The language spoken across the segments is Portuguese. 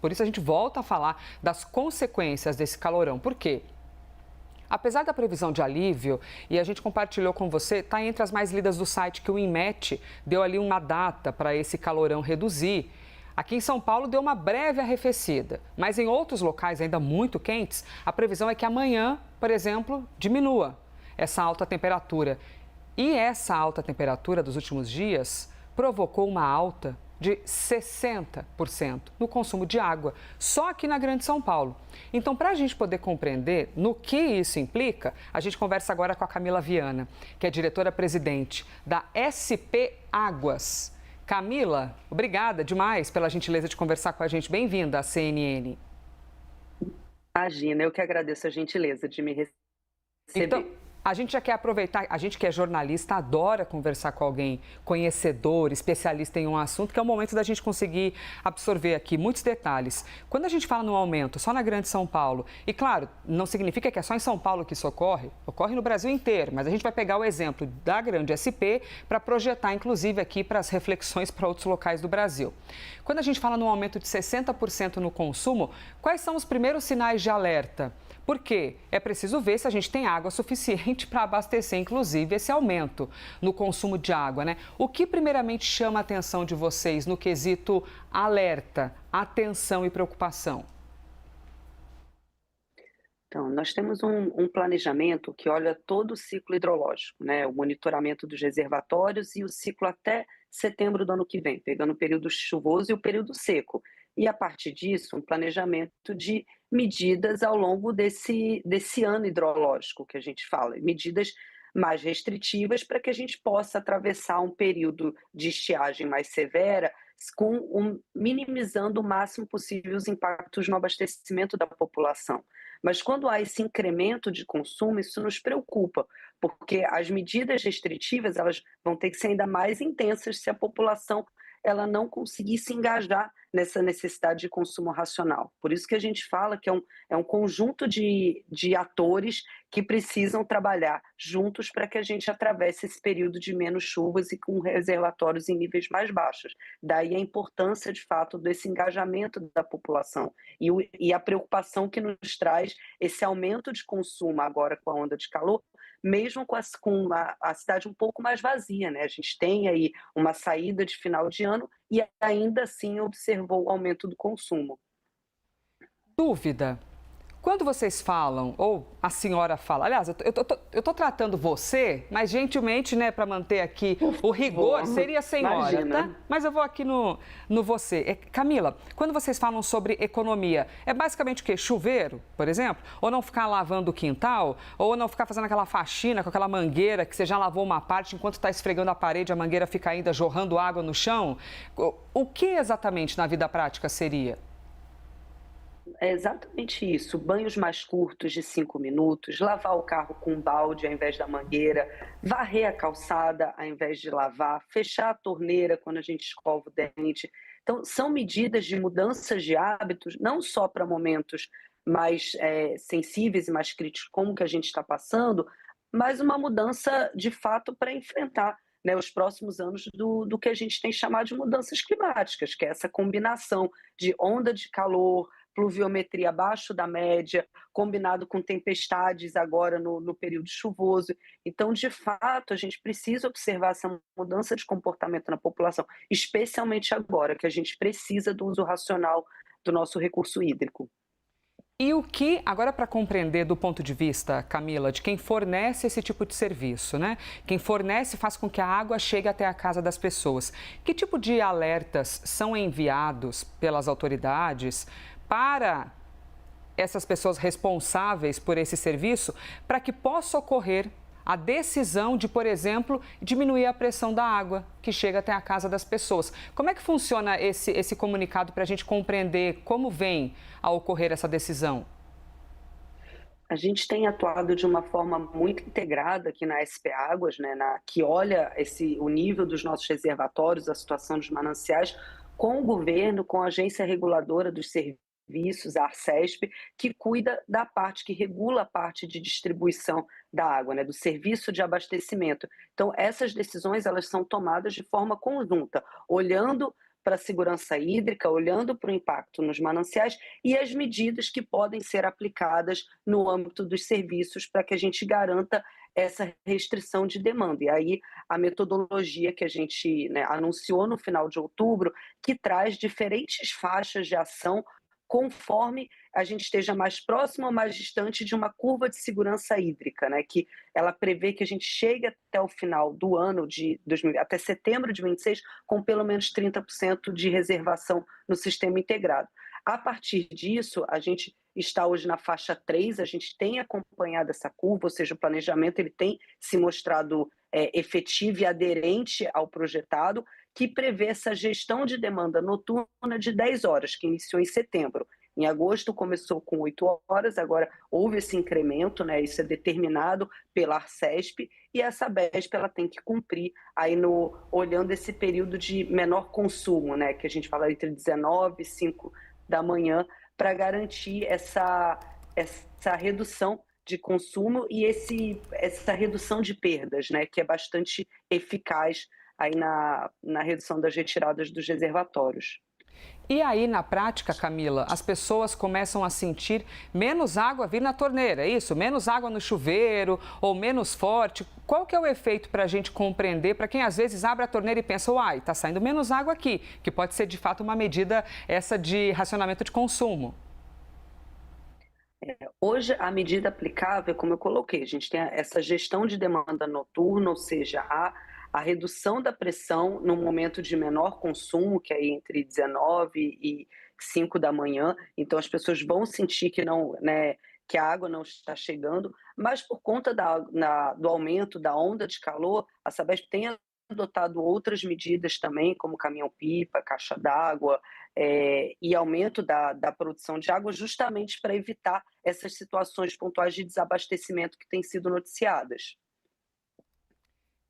Por isso a gente volta a falar das consequências desse calorão. Por quê? Apesar da previsão de alívio, e a gente compartilhou com você, está entre as mais lidas do site que o INMET deu ali uma data para esse calorão reduzir. Aqui em São Paulo deu uma breve arrefecida, mas em outros locais ainda muito quentes, a previsão é que amanhã, por exemplo, diminua essa alta temperatura. E essa alta temperatura dos últimos dias provocou uma alta de 60% no consumo de água, só aqui na Grande São Paulo. Então, para a gente poder compreender no que isso implica, a gente conversa agora com a Camila Viana, que é diretora-presidente da SP Águas. Camila, obrigada demais pela gentileza de conversar com a gente. Bem-vinda à CNN. Imagina, eu que agradeço a gentileza de me Então, receber. a gente já quer aproveitar, a gente que é jornalista adora conversar com alguém conhecedor, especialista em um assunto, que é o momento da gente conseguir absorver aqui muitos detalhes. Quando a gente fala no aumento só na Grande São Paulo, e claro, não significa que é só em São Paulo que isso ocorre, ocorre no Brasil inteiro, mas a gente vai pegar o exemplo da Grande SP para projetar, inclusive, aqui para as reflexões para outros locais do Brasil. Quando a gente fala num aumento de 60% no consumo, quais são os primeiros sinais de alerta? Porque é preciso ver se a gente tem água suficiente para abastecer, inclusive, esse aumento no consumo de água, né? O que primeiramente chama a atenção de vocês no quesito alerta, atenção e preocupação? Então, nós temos um planejamento que olha todo o ciclo hidrológico, né? O monitoramento dos reservatórios e o ciclo até setembro do ano que vem, pegando o período chuvoso e o período seco. E, a partir disso, um planejamento de medidas ao longo desse ano hidrológico que a gente fala, medidas mais restritivas para que a gente possa atravessar um período de estiagem mais severa minimizando o máximo possível os impactos no abastecimento da população. Mas quando há esse incremento de consumo, isso nos preocupa, porque as medidas restritivas elas vão ter que ser ainda mais intensas se a população ela não conseguir se engajar nessa necessidade de consumo racional. Por isso que a gente fala que é um conjunto de atores que precisam trabalhar juntos para que a gente atravesse esse período de menos chuvas e com reservatórios em níveis mais baixos. Daí a importância, de fato, desse engajamento da população e a preocupação que nos traz esse aumento de consumo agora com a onda de calor, mesmo com a cidade um pouco mais vazia, né? A gente tem aí uma saída de final de ano e ainda assim observou o aumento do consumo. Dúvida. Quando vocês falam, ou a senhora fala, aliás, eu tô tratando você, mas gentilmente, né, para manter aqui Por o rigor, favor, seria a senhora, tá? imagina. Mas eu vou aqui no você. Camila, quando vocês falam sobre economia, é basicamente o quê? Chuveiro, por exemplo? Ou não ficar lavando o quintal? Ou não ficar fazendo aquela faxina com aquela mangueira que você já lavou uma parte, enquanto está esfregando a parede, a mangueira fica ainda jorrando água no chão? O que exatamente na vida prática seria? É exatamente isso, banhos mais curtos de 5 minutos, lavar o carro com um balde ao invés da mangueira, varrer a calçada ao invés de lavar, fechar a torneira quando a gente escova o dente. Então, são medidas de mudanças de hábitos, não só para momentos mais sensíveis e mais críticos como que a gente está passando, mas uma mudança de fato para enfrentar, né, os próximos anos do que a gente tem chamado de mudanças climáticas, que é essa combinação de onda de calor, pluviometria abaixo da média, combinado com tempestades agora no período chuvoso. Então, de fato, a gente precisa observar essa mudança de comportamento na população, especialmente agora, que a gente precisa do uso racional do nosso recurso hídrico. E o que, agora para compreender do ponto de vista, Camila, de quem fornece esse tipo de serviço, né? Quem fornece faz com que a água chegue até a casa das pessoas. Que tipo de alertas são enviados pelas autoridades para essas pessoas responsáveis por esse serviço para que possa ocorrer a decisão de, por exemplo, diminuir a pressão da água que chega até a casa das pessoas? Como é que funciona esse comunicado para a gente compreender como vem a ocorrer essa decisão? A gente tem atuado de uma forma muito integrada aqui na SP Águas, né, que olha o nível dos nossos reservatórios, a situação dos mananciais, com o governo, com a agência reguladora dos serviços, a Arcesp, que cuida da parte, que regula a parte de distribuição da água, né, do serviço de abastecimento. Então, essas decisões elas são tomadas de forma conjunta, olhando para a segurança hídrica, olhando para o impacto nos mananciais e as medidas que podem ser aplicadas no âmbito dos serviços para que a gente garanta essa restrição de demanda. E aí a metodologia que a gente, né, anunciou no final de outubro, que traz diferentes faixas de ação conforme a gente esteja mais próximo ou mais distante de uma curva de segurança hídrica, né, que ela prevê que a gente chegue até o final do ano de 2000, até setembro de 26, com pelo menos 30% de reservação no sistema integrado. A partir disso, a gente está hoje na faixa 3, a gente tem acompanhado essa curva, ou seja, o planejamento ele tem se mostrado efetivo e aderente ao projetado, que prevê essa gestão de demanda noturna de 10 horas, que iniciou em setembro. Em agosto começou com 8 horas, agora houve esse incremento, né? Isso é determinado pela Arcesp, e essa Sabesp ela tem que cumprir aí olhando esse período de menor consumo, né? Que a gente fala entre 19 e 5 da manhã, para garantir essa redução de consumo e essa redução de perdas, né? Que é bastante eficaz aí na redução das retiradas dos reservatórios. E aí, na prática, Camila, as pessoas começam a sentir menos água vir na torneira, é isso? Menos água no chuveiro ou menos forte. Qual que é o efeito para a gente compreender, para quem às vezes abre a torneira e pensa, uai, está saindo menos água aqui, que pode ser de fato uma medida essa de racionamento de consumo? Hoje, a medida aplicável, como eu coloquei, a gente tem essa gestão de demanda noturna, ou seja, a redução da pressão no momento de menor consumo, que é entre 19 e 5 da manhã. Então, as pessoas vão sentir que não, né, que a água não está chegando, mas por conta do aumento da onda de calor, a Sabesp tem adotado outras medidas também, como caminhão-pipa, caixa d'água, e aumento da produção de água, justamente para evitar essas situações pontuais de desabastecimento que têm sido noticiadas.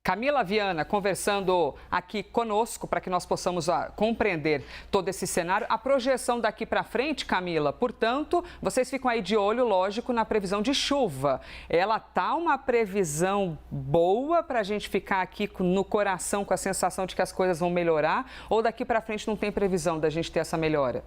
Camila Viana conversando aqui conosco para que nós possamos compreender todo esse cenário. A projeção daqui para frente, Camila, portanto, vocês ficam aí de olho, lógico, na previsão de chuva. Ela tá uma previsão boa para a gente ficar aqui no coração com a sensação de que as coisas vão melhorar? Ou daqui para frente não tem previsão da gente ter essa melhora?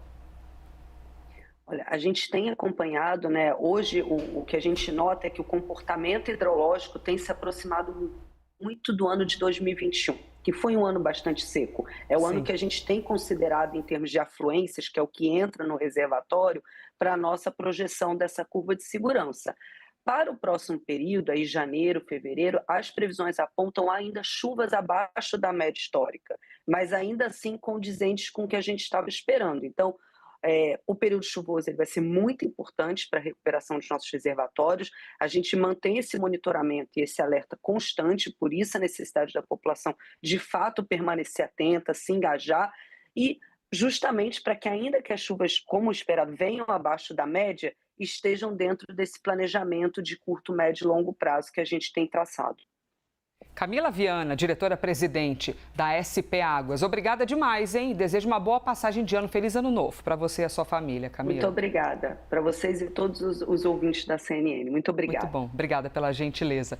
Olha, a gente tem acompanhado, né? Hoje o que a gente nota é que o comportamento hidrológico tem se aproximado muito do ano de 2021, que foi um ano bastante seco. É o ano que a gente tem considerado em termos de afluências, que é o que entra no reservatório, para a nossa projeção dessa curva de segurança. Para o próximo período, aí janeiro, fevereiro, as previsões apontam ainda chuvas abaixo da média histórica, mas ainda assim condizentes com o que a gente estava esperando. Então, o período chuvoso ele vai ser muito importante para a recuperação dos nossos reservatórios. A gente mantém esse monitoramento e esse alerta constante, por isso a necessidade da população de fato permanecer atenta, se engajar e justamente para que ainda que as chuvas, como esperado, venham abaixo da média, estejam dentro desse planejamento de curto, médio e longo prazo que a gente tem traçado. Camila Viana, diretora-presidente da SP Águas, obrigada demais, hein? Desejo uma boa passagem de ano, feliz ano novo para você e a sua família, Camila. Muito obrigada para vocês e todos os ouvintes da CNN. Muito obrigada. Muito bom, obrigada pela gentileza.